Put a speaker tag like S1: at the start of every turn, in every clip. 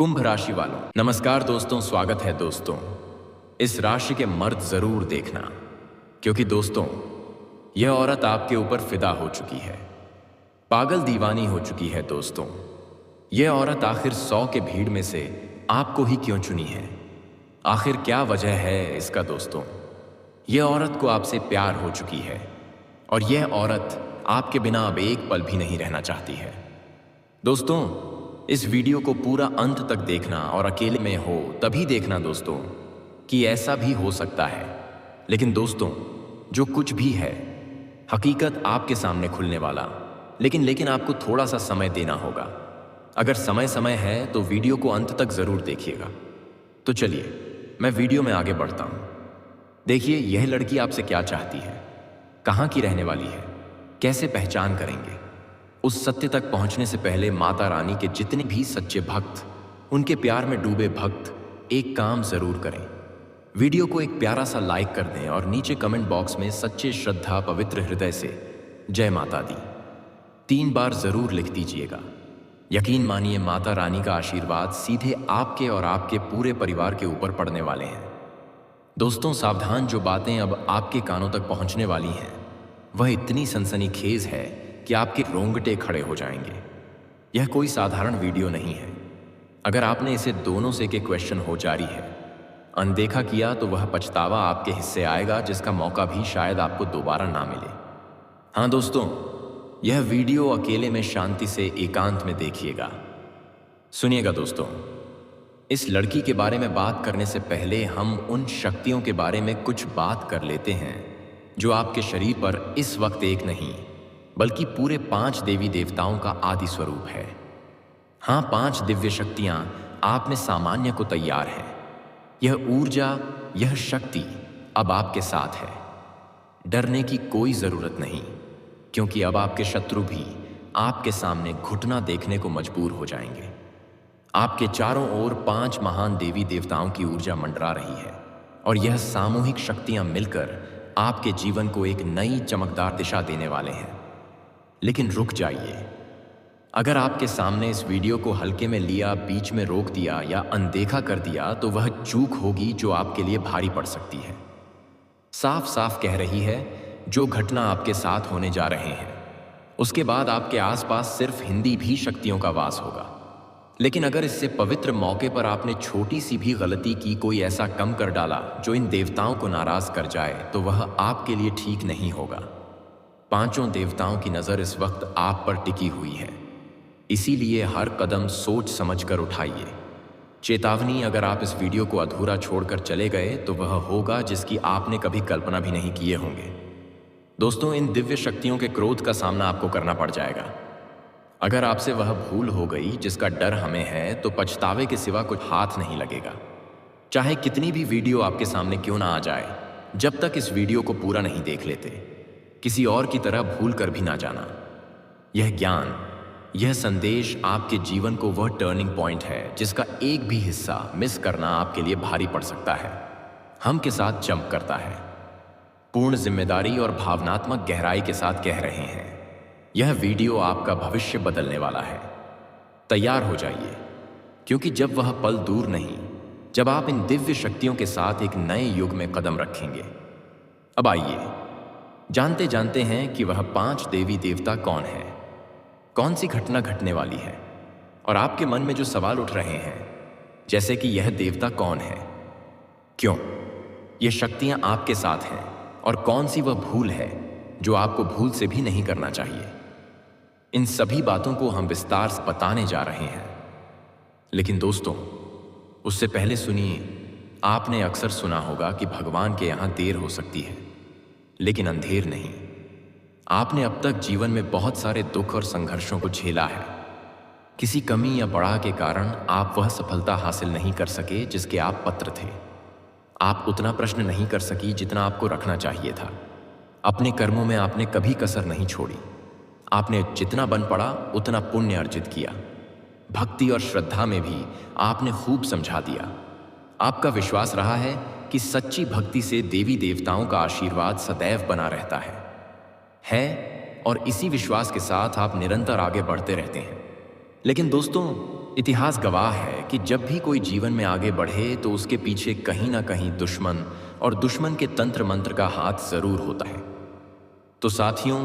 S1: कुंभ राशि वालों, नमस्कार दोस्तों। स्वागत है दोस्तों। इस राशि के मर्द जरूर देखना, क्योंकि दोस्तों यह औरत आपके ऊपर फिदा हो चुकी है, पागल दीवानी हो चुकी है। दोस्तों यह औरत आखिर 100 के भीड़ में से आपको ही क्यों चुनी है? आखिर क्या वजह है इसका? दोस्तों यह औरत को आपसे प्यार हो चुकी है और यह औरत आपके बिना अब एक पल भी नहीं रहना चाहती है। दोस्तों इस वीडियो को पूरा अंत तक देखना और अकेले में हो तभी देखना दोस्तों, कि ऐसा भी हो सकता है। लेकिन दोस्तों जो कुछ भी है हकीकत आपके सामने खुलने वाला, लेकिन आपको थोड़ा सा समय देना होगा। अगर समय है तो वीडियो को अंत तक जरूर देखिएगा। तो चलिए मैं वीडियो में आगे बढ़ता हूँ। देखिए यह लड़की आपसे क्या चाहती है, कहाँ की रहने वाली है, कैसे पहचान करेंगे। उस सत्य तक पहुंचने से पहले माता रानी के जितने भी सच्चे भक्त, उनके प्यार में डूबे भक्त एक काम जरूर करें। वीडियो को एक प्यारा सा लाइक कर दें और नीचे कमेंट बॉक्स में सच्चे श्रद्धा पवित्र हृदय से जय माता दी 3 बार जरूर लिख दीजिएगा। यकीन मानिए माता रानी का आशीर्वाद सीधे आपके और आपके पूरे परिवार के ऊपर पड़ने वाले हैं। दोस्तों सावधान, जो बातें अब आपके कानों तक पहुंचने वाली हैं वह इतनी सनसनीखेज है कि आपके रोंगटे खड़े हो जाएंगे। यह कोई साधारण वीडियो नहीं है। अगर आपने इसे दोनों से के क्वेश्चन हो जारी है अनदेखा किया तो वह पछतावा आपके हिस्से आएगा, जिसका मौका भी शायद आपको दोबारा ना मिले। हाँ दोस्तों, यह वीडियो अकेले में शांति से एकांत में देखिएगा। सुनिएगा दोस्तों, इस लड़की के बारे में बात करने से पहले हम उन शक्तियों के बारे में कुछ बात कर लेते हैं जो आपके शरीर पर इस वक्त एक नहीं बल्कि पूरे 5 देवी देवताओं का आदि स्वरूप है। हाँ, 5 दिव्य शक्तियां आप में सामान्य को तैयार है। यह ऊर्जा, यह शक्ति अब आपके साथ है। डरने की कोई जरूरत नहीं, क्योंकि अब आपके शत्रु भी आपके सामने घुटना देखने को मजबूर हो जाएंगे। आपके चारों ओर 5 महान देवी देवताओं की ऊर्जा मंडरा रही है और यह सामूहिक शक्तियां मिलकर आपके जीवन को एक नई चमकदार दिशा देने वाले हैं। लेकिन रुक जाइए, अगर आपके सामने इस वीडियो को हल्के में लिया, बीच में रोक दिया या अनदेखा कर दिया तो वह चूक होगी जो आपके लिए भारी पड़ सकती है। साफ साफ कह रही है, जो घटना आपके साथ होने जा रहे हैं उसके बाद आपके आसपास सिर्फ हिंदी भी शक्तियों का वास होगा। लेकिन अगर इससे पवित्र मौके पर आपने छोटी सी भी गलती की, कोई ऐसा कम कर डाला जो इन देवताओं को नाराज कर जाए, तो वह आपके लिए ठीक नहीं होगा। 5 देवताओं की नज़र इस वक्त आप पर टिकी हुई है, इसीलिए हर कदम सोच समझ कर उठाइए। चेतावनी, अगर आप इस वीडियो को अधूरा छोड़कर चले गए तो वह होगा जिसकी आपने कभी कल्पना भी नहीं किए होंगे। दोस्तों इन दिव्य शक्तियों के क्रोध का सामना आपको करना पड़ जाएगा। अगर आपसे वह भूल हो गई जिसका डर हमें है तो पछतावे के सिवा कुछ हाथ नहीं लगेगा। चाहे कितनी भी वीडियो आपके सामने क्यों ना आ जाए, जब तक इस वीडियो को पूरा नहीं देख लेते, किसी और की तरह भूल कर भी ना जाना। यह ज्ञान, यह संदेश आपके जीवन को वह टर्निंग पॉइंट है जिसका एक भी हिस्सा मिस करना आपके लिए भारी पड़ सकता है। हम के साथ जंप करता है। पूर्ण जिम्मेदारी और भावनात्मक गहराई के साथ कह रहे हैं, यह वीडियो आपका भविष्य बदलने वाला है। तैयार हो जाइए, क्योंकि जब वह पल दूर नहीं जब आप इन दिव्य शक्तियों के साथ एक नए युग में कदम रखेंगे। अब आइए जानते जानते हैं कि वह 5 देवी देवता कौन है, कौन सी घटना घटने वाली है। और आपके मन में जो सवाल उठ रहे हैं, जैसे कि यह देवता कौन है, क्यों ये शक्तियां आपके साथ हैं, और कौन सी वह भूल है जो आपको भूल से भी नहीं करना चाहिए, इन सभी बातों को हम विस्तार से बताने जा रहे हैं। लेकिन दोस्तों उससे पहले सुनिए, आपने अक्सर सुना होगा कि भगवान के यहाँ देर हो सकती है लेकिन अंधेर नहीं। आपने अब तक जीवन में बहुत सारे दुख और संघर्षों को झेला है। किसी कमी या बढ़ा के कारण आप वह सफलता हासिल नहीं कर सके जिसके आप पात्र थे। आप उतना प्रश्न नहीं कर सकी जितना आपको रखना चाहिए था। अपने कर्मों में आपने कभी कसर नहीं छोड़ी। आपने जितना बन पड़ा उतना पुण्य अर्जित किया। भक्ति और श्रद्धा में भी आपने खूब समझा दिया। आपका विश्वास रहा है कि सच्ची भक्ति से देवी देवताओं का आशीर्वाद सदैव बना रहता है और इसी विश्वास के साथ आप निरंतर आगे बढ़ते रहते हैं। लेकिन दोस्तों इतिहास गवाह है कि जब भी कोई जीवन में आगे बढ़े तो उसके पीछे कहीं ना कहीं दुश्मन और दुश्मन के तंत्र मंत्र का हाथ जरूर होता है। तो साथियों,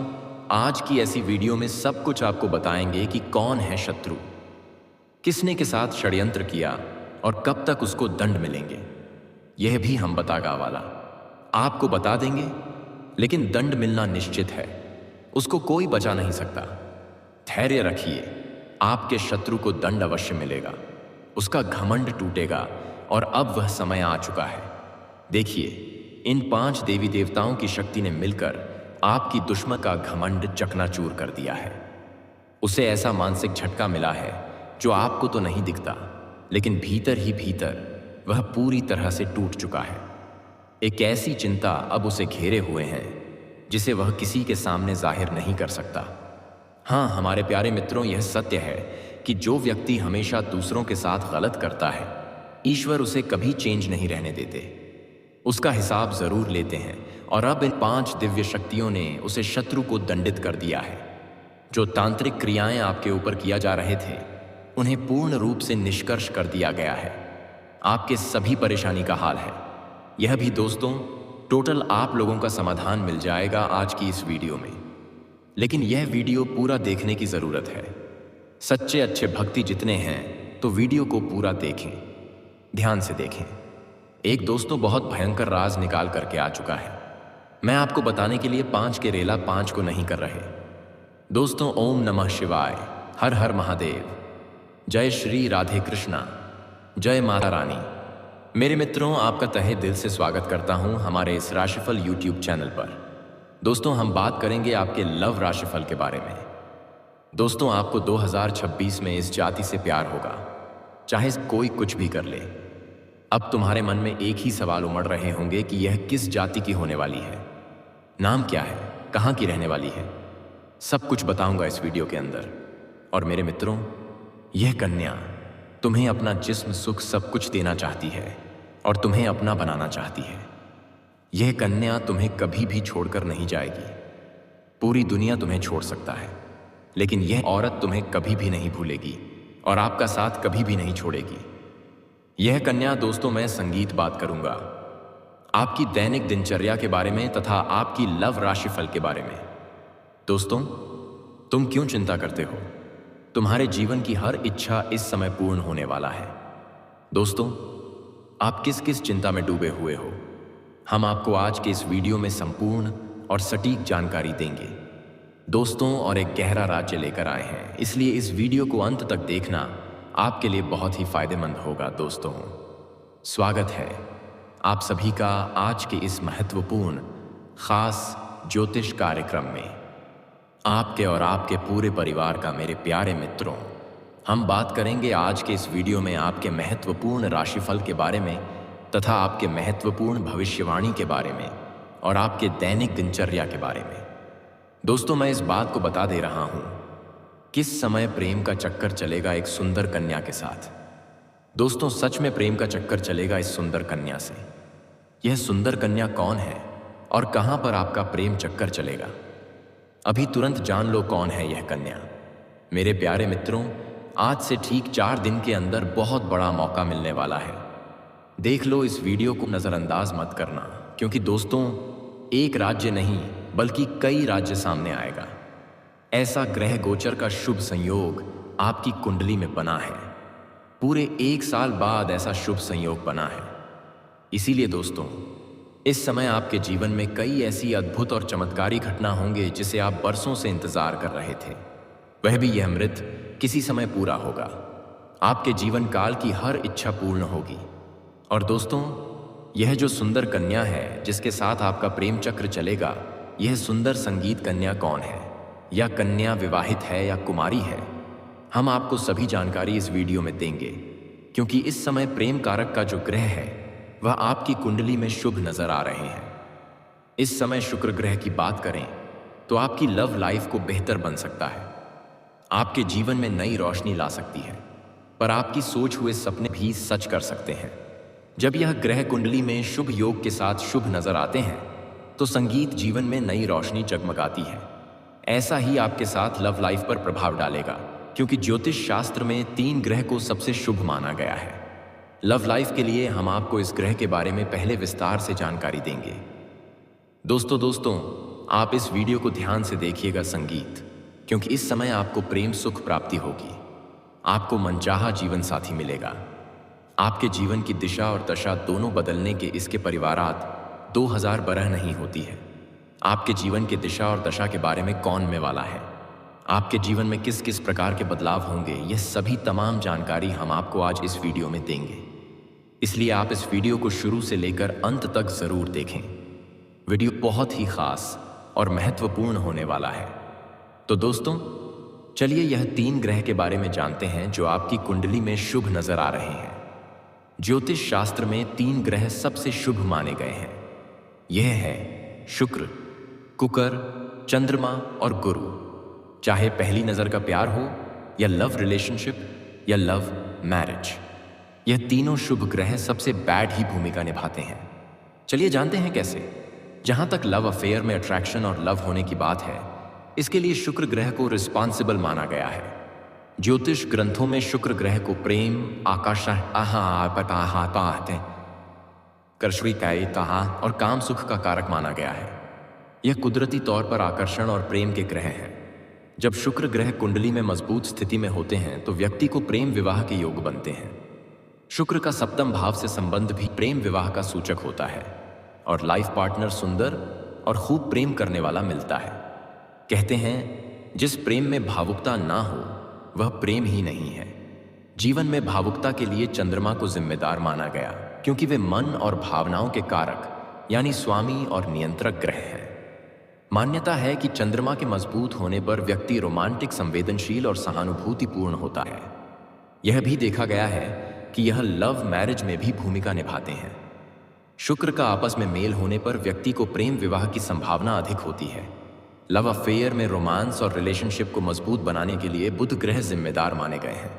S1: आज की ऐसी वीडियो में सब कुछ आपको बताएंगे कि कौन है शत्रु, किसने के साथ षड्यंत्र किया और कब तक उसको दंड मिलेंगे, यह भी हम बतागा वाला आपको बता देंगे। लेकिन दंड मिलना निश्चित है, उसको कोई बचा नहीं सकता। धैर्य रखिए, आपके शत्रु को दंड अवश्य मिलेगा, उसका घमंड टूटेगा और अब वह समय आ चुका है। देखिए, इन 5 देवी देवताओं की शक्ति ने मिलकर आपकी दुश्मन का घमंड चकनाचूर कर दिया है। उसे ऐसा मानसिक झटका मिला है जो आपको तो नहीं दिखता, लेकिन भीतर ही भीतर वह पूरी तरह से टूट चुका है। एक ऐसी चिंता अब उसे घेरे हुए हैं जिसे वह किसी के सामने जाहिर नहीं कर सकता। हाँ हमारे प्यारे मित्रों, यह सत्य है कि जो व्यक्ति हमेशा दूसरों के साथ गलत करता है, ईश्वर उसे कभी चेंज नहीं रहने देते, उसका हिसाब जरूर लेते हैं। और अब इन 5 दिव्य शक्तियों ने उसे शत्रु को दंडित कर दिया है। जो तांत्रिक क्रियाएं आपके ऊपर किया जा रहे थे, उन्हें पूर्ण रूप से निष्कर्ष कर दिया गया है। आपके सभी परेशानी का हाल है। यह भी दोस्तों टोटल आप लोगों का समाधान मिल जाएगा आज की इस वीडियो में। लेकिन यह वीडियो पूरा देखने की जरूरत है। सच्चे अच्छे भक्ति जितने हैं तो वीडियो को पूरा देखें, ध्यान से देखें। एक दोस्तों बहुत भयंकर राज निकाल करके आ चुका है। मैं आपको बताने के लिए 5 के रेला 5 को नहीं कर रहे। दोस्तों, ओम नमः शिवाय, हर हर महादेव, जय श्री राधे कृष्णा, जय माता रानी। मेरे मित्रों, आपका तहे दिल से स्वागत करता हूं हमारे इस राशिफल यूट्यूब चैनल पर। दोस्तों, हम बात करेंगे आपके लव राशिफल के बारे में। दोस्तों, आपको 2026 में इस जाति से प्यार होगा, चाहे कोई कुछ भी कर ले। अब तुम्हारे मन में एक ही सवाल उमड़ रहे होंगे कि यह किस जाति की होने वाली है, नाम क्या है, कहाँ की रहने वाली है। सब कुछ बताऊंगा इस वीडियो के अंदर। और मेरे मित्रों, यह कन्या तुम्हें अपना जिस्म सुख सब कुछ देना चाहती है और तुम्हें अपना बनाना चाहती है। यह कन्या तुम्हें कभी भी छोड़कर नहीं जाएगी। पूरी दुनिया तुम्हें छोड़ सकता है, लेकिन यह औरत तुम्हें कभी भी नहीं भूलेगी और आपका साथ कभी भी नहीं छोड़ेगी। यह कन्या दोस्तों, मैं संगीत बात करूंगा आपकी दैनिक दिनचर्या के बारे में तथा आपकी लव राशिफल के बारे में। दोस्तों, तुम क्यों चिंता करते हो? तुम्हारे जीवन की हर इच्छा इस समय पूर्ण होने वाला है। दोस्तों, आप किस किस चिंता में डूबे हुए हो, हम आपको आज के इस वीडियो में संपूर्ण और सटीक जानकारी देंगे। दोस्तों, और एक गहरा राज्य लेकर आए हैं, इसलिए इस वीडियो को अंत तक देखना आपके लिए बहुत ही फायदेमंद होगा। दोस्तों, स्वागत है आप सभी का आज के इस महत्वपूर्ण खास ज्योतिष कार्यक्रम में। आपके और आपके पूरे परिवार का मेरे प्यारे मित्रों, हम बात करेंगे आज के इस वीडियो में आपके महत्वपूर्ण राशिफल के बारे में तथा आपके महत्वपूर्ण भविष्यवाणी के बारे में और आपके दैनिक दिनचर्या के बारे में। दोस्तों, मैं इस बात को बता दे रहा हूं, किस समय प्रेम का चक्कर चलेगा एक सुंदर कन्या के साथ। दोस्तों, सच में प्रेम का चक्कर चलेगा इस सुंदर कन्या से। यह सुंदर कन्या कौन है और कहां पर आपका प्रेम चक्कर चलेगा? अभी तुरंत जान लो कौन है यह कन्या। मेरे प्यारे मित्रों, आज से ठीक 4 दिन के अंदर बहुत बड़ा मौका मिलने वाला है। देख लो, इस वीडियो को नज़रअंदाज मत करना, क्योंकि दोस्तों, एक राज्य नहीं बल्कि कई राज्य सामने आएगा। ऐसा ग्रह गोचर का शुभ संयोग आपकी कुंडली में बना है। पूरे 1 साल बाद ऐसा शुभ संयोग बना है। इसीलिए दोस्तों, इस समय आपके जीवन में कई ऐसी अद्भुत और चमत्कारी घटना होंगे जिसे आप बरसों से इंतजार कर रहे थे। वह भी यह अमृत किसी समय पूरा होगा। आपके जीवन काल की हर इच्छा पूर्ण होगी। और दोस्तों, यह जो सुंदर कन्या है जिसके साथ आपका प्रेम चक्र चलेगा, यह सुंदर संगीत कन्या कौन है? या कन्या विवाहित है या कुमारी है? हम आपको सभी जानकारी इस वीडियो में देंगे, क्योंकि इस समय प्रेम कारक का जो ग्रह है वह आपकी कुंडली में शुभ नजर आ रहे हैं। इस समय शुक्र ग्रह की बात करें तो आपकी लव लाइफ को बेहतर बन सकता है, आपके जीवन में नई रोशनी ला सकती है, पर आपकी सोच हुए सपने भी सच कर सकते हैं। जब यह ग्रह कुंडली में शुभ योग के साथ शुभ नजर आते हैं तो संगीत जीवन में नई रोशनी जगमगाती है। ऐसा ही आपके साथ लव लाइफ पर प्रभाव डालेगा। क्योंकि ज्योतिष शास्त्र में 3 ग्रह को सबसे शुभ माना गया है। लव लाइफ के लिए हम आपको इस ग्रह के बारे में पहले विस्तार से जानकारी देंगे। दोस्तों आप इस वीडियो को ध्यान से देखिएगा संगीत, क्योंकि इस समय आपको प्रेम सुख प्राप्ति होगी, आपको मनचाहा जीवन साथी मिलेगा, आपके जीवन की दिशा और दशा दोनों बदलने के इसके परिवारात 2000 बरह नहीं होती है। आपके जीवन की दिशा और दशा के बारे में कौन में वाला है, आपके जीवन में किस किस प्रकार के बदलाव होंगे, यह सभी तमाम जानकारी हम आपको आज इस वीडियो में देंगे। इसलिए आप इस वीडियो को शुरू से लेकर अंत तक जरूर देखें। वीडियो बहुत ही खास और महत्वपूर्ण होने वाला है। तो दोस्तों चलिए यह 3 ग्रह के बारे में जानते हैं जो आपकी कुंडली में शुभ नजर आ रहे हैं। ज्योतिष शास्त्र में 3 ग्रह सबसे शुभ माने गए हैं। यह है शुक्र, कुकर, चंद्रमा और गुरु। चाहे पहली नजर का प्यार हो या लव रिलेशनशिप या लव मैरिज, यह तीनों शुभ ग्रह सबसे बैड ही भूमिका निभाते हैं। चलिए जानते हैं कैसे। जहां तक लव अफेयर में अट्रैक्शन और लव होने की बात है, इसके लिए शुक्र ग्रह को रिस्पॉन्सिबल माना गया है। ज्योतिष ग्रंथों में शुक्र ग्रह को प्रेम, आकर्षण, और काम सुख का कारक माना गया है। यह कुदरती तौर पर आकर्षण और प्रेम के ग्रह हैं। जब शुक्र ग्रह कुंडली में मजबूत स्थिति में होते हैं तो व्यक्ति को प्रेम विवाह के योग बनते हैं। शुक्र का सप्तम भाव से संबंध भी प्रेम विवाह का सूचक होता है और लाइफ पार्टनर सुंदर और खूब प्रेम करने वाला मिलता है। कहते हैं जिस प्रेम में भावुकता ना हो वह प्रेम ही नहीं है। जीवन में भावुकता के लिए चंद्रमा को जिम्मेदार माना गया, क्योंकि वे मन और भावनाओं के कारक यानी स्वामी और नियंत्रक ग्रह हैं। मान्यता है कि चंद्रमा के मजबूत होने पर व्यक्ति रोमांटिक, संवेदनशील और सहानुभूतिपूर्ण होता है। यह भी देखा गया है कि यह लव मैरिज में भी भूमिका निभाते हैं। शुक्र का आपस में मेल होने पर व्यक्ति को प्रेम विवाह की संभावना अधिक होती है। लव अफेयर में रोमांस और रिलेशनशिप को मजबूत बनाने के लिए बुध ग्रह जिम्मेदार माने गए हैं।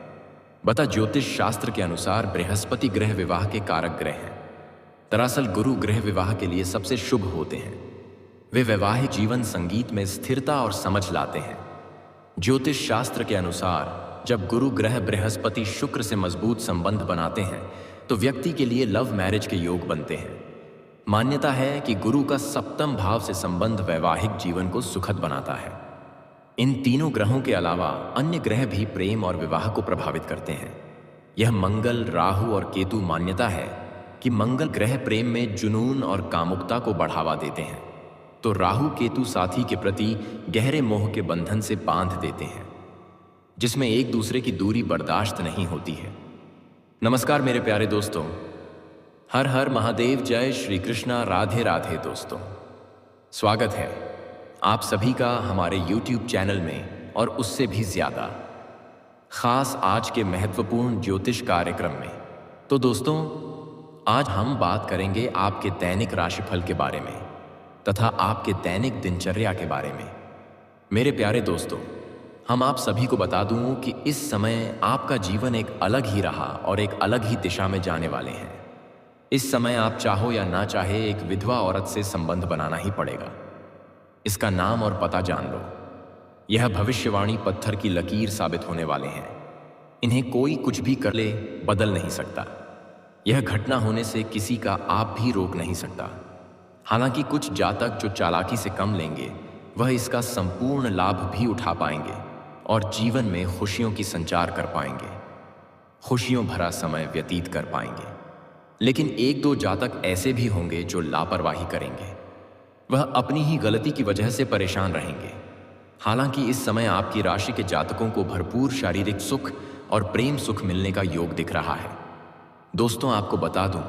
S1: बता ज्योतिष शास्त्र के अनुसार बृहस्पति ग्रह विवाह के कारक ग्रह हैं। दरअसल गुरु ग्रह विवाह के लिए सबसे शुभ होते हैं। वे वैवाहिक जीवन संगीत में स्थिरता और समझ लाते हैं। ज्योतिष शास्त्र के अनुसार जब गुरु ग्रह बृहस्पति शुक्र से मजबूत संबंध बनाते हैं तो व्यक्ति के लिए लव मैरिज के योग बनते हैं। मान्यता है कि गुरु का सप्तम भाव से संबंध वैवाहिक जीवन को सुखद बनाता है। इन तीनों ग्रहों के अलावा अन्य ग्रह भी प्रेम और विवाह को प्रभावित करते हैं। यह मंगल, राहु और केतु। मान्यता है कि मंगल ग्रह प्रेम में जुनून और कामुकता को बढ़ावा देते हैं, तो राहु केतु साथी के प्रति गहरे मोह के बंधन से बांध देते हैं, जिसमें एक दूसरे की दूरी बर्दाश्त नहीं होती है। नमस्कार मेरे प्यारे दोस्तों, हर हर महादेव, जय श्री कृष्णा, राधे राधे। दोस्तों स्वागत है आप सभी का हमारे YouTube चैनल में और उससे भी ज्यादा खास आज के महत्वपूर्ण ज्योतिष कार्यक्रम में। तो दोस्तों आज हम बात करेंगे आपके दैनिक राशिफल के बारे में तथा आपके दैनिक दिनचर्या के बारे में। मेरे प्यारे दोस्तों, हम आप सभी को बता दूं कि इस समय आपका जीवन एक अलग ही रहा और एक अलग ही दिशा में जाने वाले हैं। इस समय आप चाहो या ना चाहे एक विधवा औरत से संबंध बनाना ही पड़ेगा। इसका नाम और पता जान लो। यह भविष्यवाणी पत्थर की लकीर साबित होने वाले हैं। इन्हें कोई कुछ भी कर ले बदल नहीं सकता। यह घटना होने से किसी का आप भी रोक नहीं सकता। हालांकि कुछ जातक जो चालाकी से कम लेंगे वह इसका संपूर्ण लाभ भी उठा पाएंगे और जीवन में खुशियों की संचार कर पाएंगे, खुशियों भरा समय व्यतीत कर पाएंगे। लेकिन 1-2 जातक ऐसे भी होंगे जो लापरवाही करेंगे। वह अपनी ही गलती की वजह से परेशान रहेंगे। हालांकि इस समय आपकी राशि के जातकों को भरपूर शारीरिक सुख और प्रेम सुख मिलने का योग दिख रहा है। दोस्तों आपको बता दूं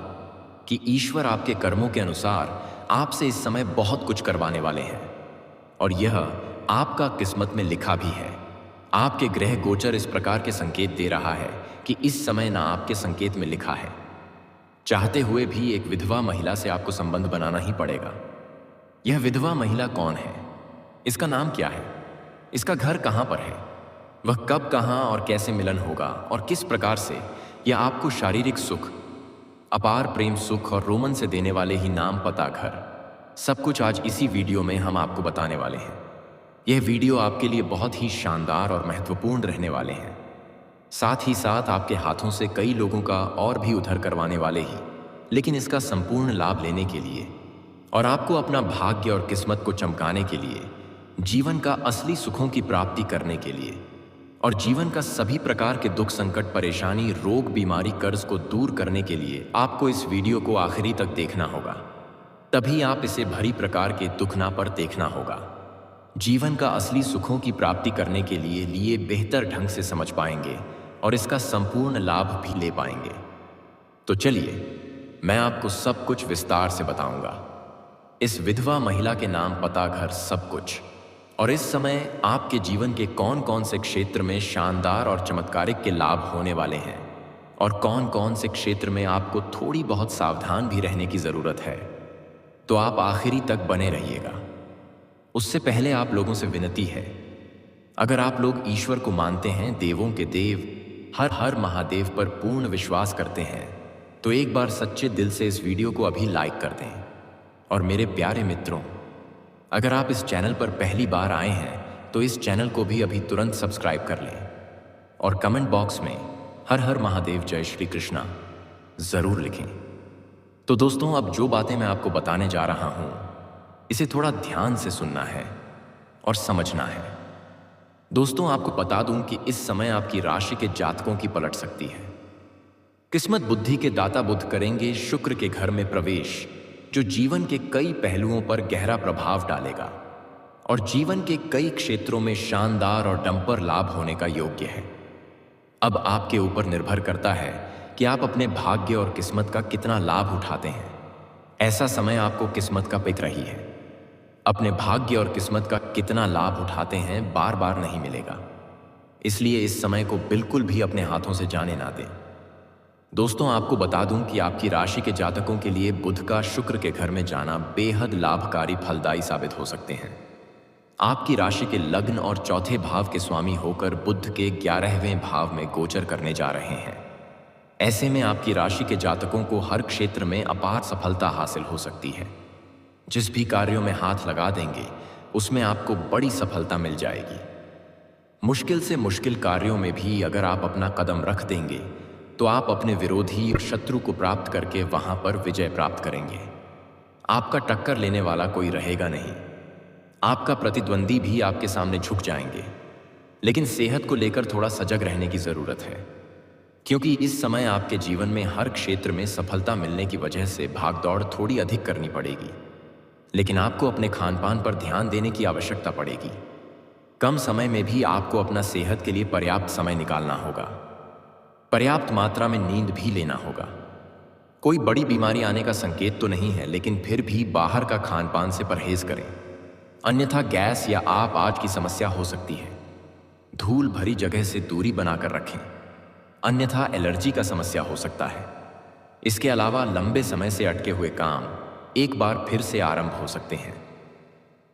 S1: कि ईश्वर आपके कर्मों के अनुसार आपसे इस समय बहुत कुछ करवाने वाले हैं और यह आपका किस्मत में लिखा भी है। आपके ग्रह गोचर इस प्रकार के संकेत दे रहा है कि इस समय ना आपके संकेत में लिखा है। चाहते हुए भी एक विधवा महिला से आपको संबंध बनाना ही पड़ेगा। यह विधवा महिला कौन है? इसका नाम क्या है? इसका घर कहां पर है? वह कब, कहां और कैसे मिलन होगा और किस प्रकार से यह आपको शारीरिक सुख, अपार प्रेम सुख और रोमन से देने वाले ही नाम, पता, घर, सब कुछ आज इसी वीडियो में हम आपको बताने वाले हैं। यह वीडियो आपके लिए बहुत ही शानदार और महत्वपूर्ण रहने वाले हैं। साथ ही साथ आपके हाथों से कई लोगों का और भी उद्धार करवाने वाले ही, लेकिन इसका संपूर्ण लाभ लेने के लिए और आपको अपना भाग्य और किस्मत को चमकाने के लिए, जीवन का असली सुखों की प्राप्ति करने के लिए और जीवन का सभी प्रकार के दुख, संकट, परेशानी, रोग, बीमारी, कर्ज को दूर करने के लिए आपको इस वीडियो को आखिरी तक देखना होगा। तभी आप इसे भरी प्रकार के दुख ना पर देखना होगा। जीवन का असली सुखों की प्राप्ति करने के लिए बेहतर ढंग से समझ पाएंगे और इसका संपूर्ण लाभ भी ले पाएंगे। तो चलिए, मैं आपको सब कुछ विस्तार से बताऊंगा। इस विधवा महिला के नाम, पता, घर, सब कुछ, और इस समय आपके जीवन के कौन कौन से क्षेत्र में शानदार और चमत्कारिक के लाभ होने वाले हैं और कौन कौन से क्षेत्र में आपको थोड़ी बहुत सावधान भी रहने की जरूरत है। तो आप आखिरी तक बने रहिएगा। उससे पहले आप लोगों से विनती है, अगर आप लोग ईश्वर को मानते हैं, देवों के देव हर महादेव पर पूर्ण विश्वास करते हैं, तो एक बार सच्चे दिल से इस वीडियो को अभी लाइक कर दें। और मेरे प्यारे मित्रों, अगर आप इस चैनल पर पहली बार आए हैं तो इस चैनल को भी अभी तुरंत सब्सक्राइब कर लें और कमेंट बॉक्स में हर हर महादेव, जय श्री कृष्णा जरूर लिखें। तो दोस्तों, अब जो बातें मैं आपको बताने जा रहा हूं, इसे थोड़ा ध्यान से सुनना है और समझना है। दोस्तों, आपको बता दूं कि इस समय आपकी राशि के जातकों की पलट सकती है। किस्मत बुद्धि के दाता बुध करेंगे शुक्र के घर में प्रवेश, जो जीवन के कई पहलुओं पर गहरा प्रभाव डालेगा और जीवन के कई क्षेत्रों में शानदार और डंपर लाभ होने का योग्य है। अब आपके ऊपर निर्भर करता है कि आप अपने भाग्य और किस्मत का कितना लाभ उठाते हैं। ऐसा समय आपको किस्मत का पिक रही है। अपने भाग्य और किस्मत का कितना लाभ उठाते हैं, बार बार नहीं मिलेगा। इसलिए इस समय को बिल्कुल भी अपने हाथों से जाने ना दें। दोस्तों, आपको बता दूं कि आपकी राशि के जातकों के लिए बुध का शुक्र के घर में जाना बेहद लाभकारी, फलदायी साबित हो सकते हैं। आपकी राशि के लग्न और चौथे भाव के स्वामी होकर बुध के 11वें भाव में गोचर करने जा रहे हैं। ऐसे में आपकी राशि के जातकों को हर क्षेत्र में अपार सफलता हासिल हो सकती है। जिस भी कार्यों में हाथ लगा देंगे, उसमें आपको बड़ी सफलता मिल जाएगी। मुश्किल से मुश्किल कार्यों में भी अगर आप अपना कदम रख देंगे, तो आप अपने विरोधी और शत्रु को प्राप्त करके वहां पर विजय प्राप्त करेंगे। आपका टक्कर लेने वाला कोई रहेगा नहीं। आपका प्रतिद्वंदी भी आपके सामने झुक जाएंगे। लेकिन सेहत को लेकर थोड़ा सजग रहने की जरूरत है, क्योंकि इस समय आपके जीवन में हर क्षेत्र में सफलता मिलने की वजह से भागदौड़ थोड़ी अधिक करनी पड़ेगी। लेकिन आपको अपने खान पान पर ध्यान देने की आवश्यकता पड़ेगी। कम समय में भी आपको अपना सेहत के लिए पर्याप्त समय निकालना होगा। पर्याप्त मात्रा में नींद भी लेना होगा। कोई बड़ी बीमारी आने का संकेत तो नहीं है, लेकिन फिर भी बाहर का खान पान से परहेज करें, अन्यथा गैस या आप आज की समस्या हो सकती है। धूल भरी जगह से दूरी बनाकर रखें, अन्यथा एलर्जी का समस्या हो सकता है। इसके अलावा लंबे समय से अटके हुए काम एक बार फिर से आरंभ हो सकते हैं।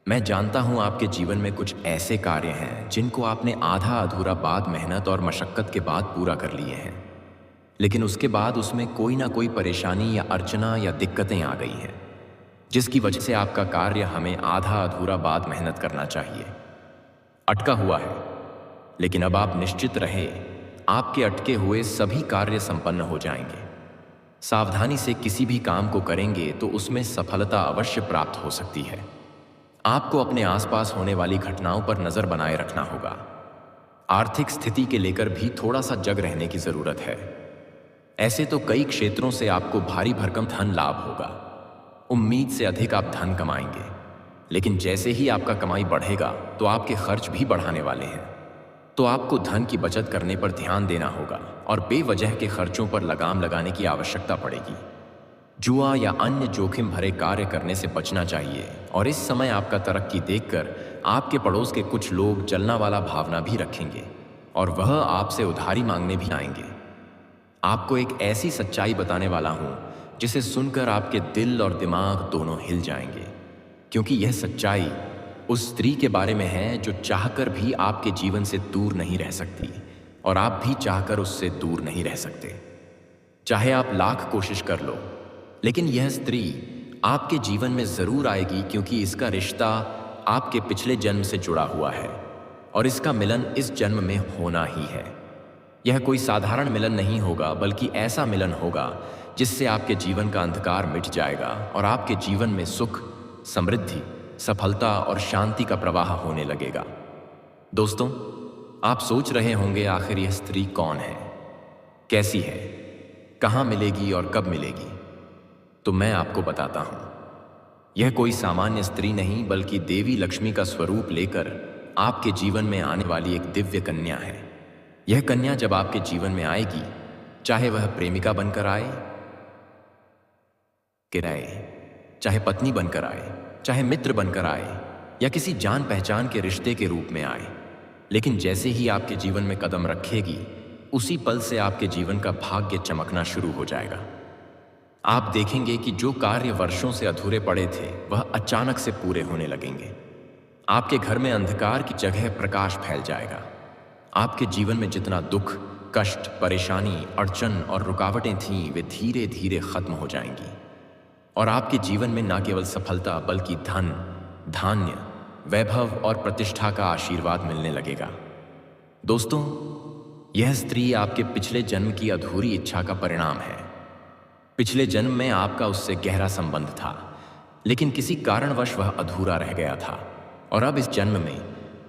S1: मैं जानता हूं आपके जीवन में कुछ ऐसे कार्य हैं जिनको आपने आधा अधूरा बाद मेहनत और मशक्कत के बाद पूरा कर लिए हैं, लेकिन उसके बाद उसमें कोई ना कोई परेशानी या अर्चना या दिक्कतें आ गई हैं, जिसकी वजह से आपका कार्य हमें आधा अधूरा बाद मेहनत करना चाहिए, अटका हुआ है। लेकिन अब आप निश्चित रहे, आपके अटके हुए सभी कार्य संपन्न हो जाएंगे। सावधानी से किसी भी काम को करेंगे तो उसमें सफलता अवश्य प्राप्त हो सकती है। आपको अपने आसपास होने वाली घटनाओं पर नजर बनाए रखना होगा। आर्थिक स्थिति के लेकर भी थोड़ा सा जग रहने की जरूरत है। ऐसे तो कई क्षेत्रों से आपको भारी भरकम धन लाभ होगा। उम्मीद से अधिक आप धन कमाएंगे, लेकिन जैसे ही आपका कमाई बढ़ेगा तो आपके खर्च भी बढ़ाने वाले हैं। तो आपको धन की बचत करने पर ध्यान देना होगा और बेवजह के खर्चों पर लगाम लगाने की आवश्यकता पड़ेगी। जुआ या अन्य जोखिम भरे कार्य करने से बचना चाहिए। और इस समय आपका तरक्की देखकर आपके पड़ोस के कुछ लोग जलना वाला भावना भी रखेंगे और वह आपसे उधारी मांगने भी आएंगे। आपको एक ऐसी सच्चाई बताने वाला हूं जिसे सुनकर आपके दिल और दिमाग दोनों हिल जाएंगे, क्योंकि यह सच्चाई उस स्त्री के बारे में है जो चाहकर भी आपके जीवन से दूर नहीं रह सकती और आप भी चाहकर उससे दूर नहीं रह सकते। चाहे आप लाख कोशिश कर लो, लेकिन यह स्त्री आपके जीवन में जरूर आएगी, क्योंकि इसका रिश्ता आपके पिछले जन्म से जुड़ा हुआ है और इसका मिलन इस जन्म में होना ही है। यह कोई साधारण मिलन नहीं होगा, बल्कि ऐसा मिलन होगा जिससे आपके जीवन का अंधकार मिट जाएगा और आपके जीवन में सुख, समृद्धि, सफलता और शांति का प्रवाह होने लगेगा। दोस्तों, आप सोच रहे होंगे आखिर यह स्त्री कौन है, कैसी है, कहाँ मिलेगी और कब मिलेगी? तो मैं आपको बताता हूँ। यह कोई सामान्य स्त्री नहीं, बल्कि देवी लक्ष्मी का स्वरूप लेकर आपके जीवन में आने वाली एक दिव्य कन्या है। यह कन्या जब आपके जीवन में आएगी, चाहे वह प्रेमिका बनकर आए, चाहे पत्नी बनकर आए, चाहे मित्र बनकर आए या किसी जान पहचान के रिश्ते के रूप में आए, लेकिन जैसे ही आपके जीवन में कदम रखेगी, उसी पल से आपके जीवन का भाग्य चमकना शुरू हो जाएगा। आप देखेंगे कि जो कार्य वर्षों से अधूरे पड़े थे, वह अचानक से पूरे होने लगेंगे। आपके घर में अंधकार की जगह प्रकाश फैल जाएगा। आपके जीवन में जितना दुख, कष्ट, परेशानी, अड़चन और रुकावटें थीं, वे धीरे धीरे खत्म हो जाएंगी और आपके जीवन में न केवल सफलता, बल्कि धन, धान्य, वैभव और प्रतिष्ठा का आशीर्वाद मिलने लगेगा। दोस्तों, यह स्त्री आपके पिछले जन्म की अधूरी इच्छा का परिणाम है। पिछले जन्म में आपका उससे गहरा संबंध था, लेकिन किसी कारणवश वह अधूरा रह गया था और अब इस जन्म में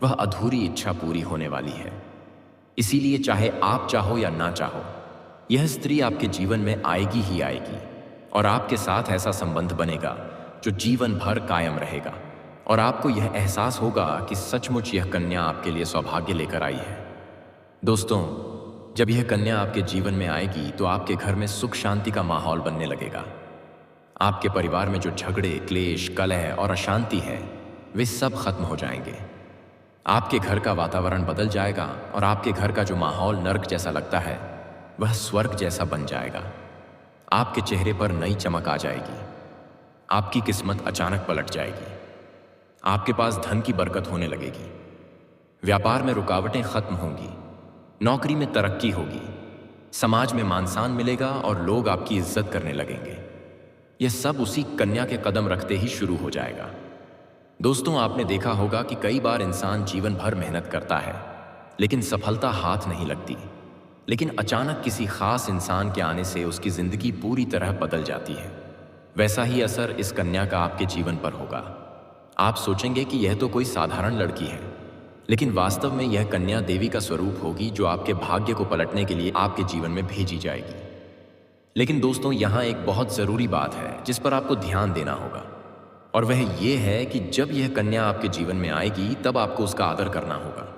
S1: वह अधूरी इच्छा पूरी होने वाली है। इसीलिए चाहे आप चाहो या ना चाहो, यह स्त्री आपके जीवन में आएगी ही आएगी और आपके साथ ऐसा संबंध बनेगा जो जीवन भर कायम रहेगा और आपको यह एहसास होगा कि सचमुच यह कन्या आपके लिए सौभाग्य लेकर आई है। दोस्तों, जब यह कन्या आपके जीवन में आएगी तो आपके घर में सुख शांति का माहौल बनने लगेगा। आपके परिवार में जो झगड़े, क्लेश, कलह और अशांति है, वे सब खत्म हो जाएंगे। आपके घर का वातावरण बदल जाएगा और आपके घर का जो माहौल नर्क जैसा लगता है, वह स्वर्ग जैसा बन जाएगा। आपके चेहरे पर नई चमक आ जाएगी। आपकी किस्मत अचानक पलट जाएगी। आपके पास धन की बरकत होने लगेगी। व्यापार में रुकावटें खत्म होंगी। नौकरी में तरक्की होगी। समाज में मान सम्मान मिलेगा और लोग आपकी इज्जत करने लगेंगे। यह सब उसी कन्या के कदम रखते ही शुरू हो जाएगा। दोस्तों, आपने देखा होगा कि कई बार इंसान जीवन भर मेहनत करता है, लेकिन सफलता हाथ नहीं लगती। लेकिन अचानक किसी खास इंसान के आने से उसकी जिंदगी पूरी तरह बदल जाती है। वैसा ही असर इस कन्या का आपके जीवन पर होगा। आप सोचेंगे कि यह तो कोई साधारण लड़की है, लेकिन वास्तव में यह कन्या देवी का स्वरूप होगी जो आपके भाग्य को पलटने के लिए आपके जीवन में भेजी जाएगी। लेकिन दोस्तों, यहाँ एक बहुत ज़रूरी बात है जिस पर आपको ध्यान देना होगा, और वह ये है कि जब यह कन्या आपके जीवन में आएगी, तब आपको उसका आदर करना होगा।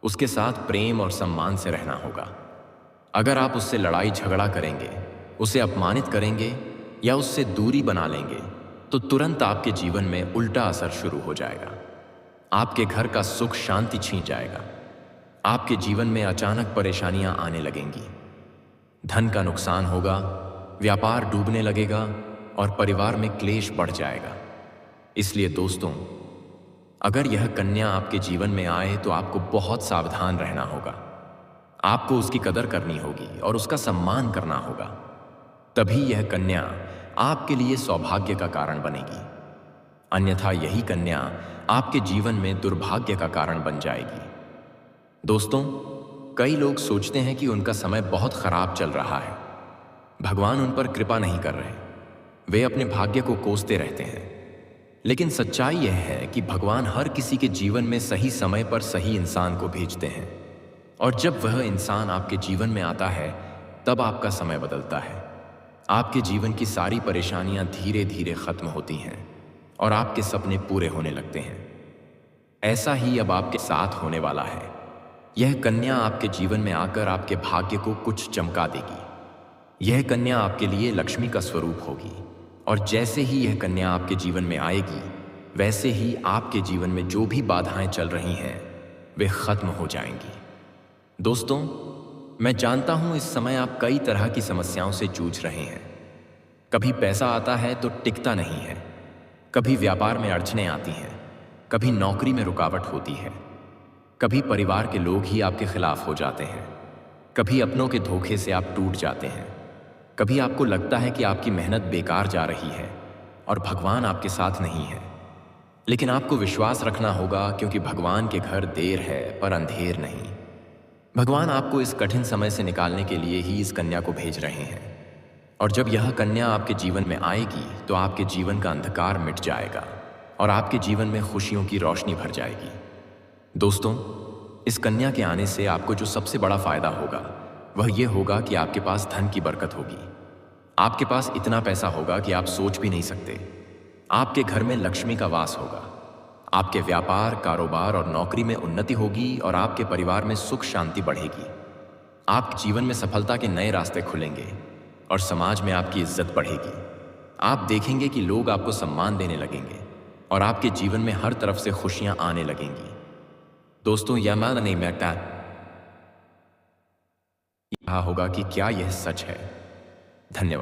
S1: उसके साथ प्रेम और सम्मान से रहना होगा। अगर आप उससे लड़ाई झगड़ा करेंगे, उसे अपमानित करेंगे या उससे दूरी बना लेंगे, तो तुरंत आपके जीवन में उल्टा असर शुरू हो जाएगा। आपके घर का सुख शांति छीन जाएगा। आपके जीवन में अचानक परेशानियां आने लगेंगी। धन का नुकसान होगा, व्यापार डूबने लगेगा और परिवार में क्लेश बढ़ जाएगा। इसलिए दोस्तों, अगर यह कन्या आपके जीवन में आए तो आपको बहुत सावधान रहना होगा। आपको उसकी कदर करनी होगी और उसका सम्मान करना होगा। तभी यह कन्या आपके लिए सौभाग्य का कारण बनेगी। अन्यथा यही कन्या आपके जीवन में दुर्भाग्य का कारण बन जाएगी। दोस्तों, कई लोग सोचते हैं कि उनका समय बहुत खराब चल रहा है, भगवान उन पर कृपा नहीं कर रहे, वे अपने भाग्य को कोसते रहते हैं। लेकिन सच्चाई यह है कि भगवान हर किसी के जीवन में सही समय पर सही इंसान को भेजते हैं, और जब वह इंसान आपके जीवन में आता है, तब आपका समय बदलता है। आपके जीवन की सारी परेशानियां धीरे धीरे खत्म होती हैं और आपके सपने पूरे होने लगते हैं। ऐसा ही अब आपके साथ होने वाला है। यह कन्या आपके जीवन में आकर आपके भाग्य को कुछ चमका देगी। यह कन्या आपके लिए लक्ष्मी का स्वरूप होगी, और जैसे ही यह कन्या आपके जीवन में आएगी, वैसे ही आपके जीवन में जो भी बाधाएं चल रही हैं, वे खत्म हो जाएंगी। दोस्तों, मैं जानता हूं इस समय आप कई तरह की समस्याओं से जूझ रहे हैं। कभी पैसा आता है तो टिकता नहीं है, कभी व्यापार में अड़चनें आती हैं, कभी नौकरी में रुकावट होती है, कभी परिवार के लोग ही आपके खिलाफ हो जाते हैं, कभी अपनों के धोखे से आप टूट जाते हैं, कभी आपको लगता है कि आपकी मेहनत बेकार जा रही है और भगवान आपके साथ नहीं है। लेकिन आपको विश्वास रखना होगा, क्योंकि भगवान के घर देर है पर अंधेर नहीं। भगवान आपको इस कठिन समय से निकालने के लिए ही इस कन्या को भेज रहे हैं। और जब यह कन्या आपके जीवन में आएगी तो आपके जीवन का अंधकार मिट जाएगा और आपके जीवन में खुशियों की रोशनी भर जाएगी। दोस्तों, इस कन्या के आने से आपको जो सबसे बड़ा फायदा होगा वह यह होगा कि आपके पास धन की बरकत होगी। आपके पास इतना पैसा होगा कि आप सोच भी नहीं सकते। आपके घर में लक्ष्मी का वास होगा। आपके व्यापार, कारोबार और नौकरी में उन्नति होगी और आपके परिवार में सुख शांति बढ़ेगी। आपके जीवन में सफलता के नए रास्ते खुलेंगे और समाज में आपकी इज्जत बढ़ेगी। आप देखेंगे कि लोग आपको सम्मान देने लगेंगे और आपके जीवन में हर तरफ से खुशियां आने लगेंगी। दोस्तों, यह मैं नहीं कहता यह होगा कि क्या यह सच है। धन्यवाद।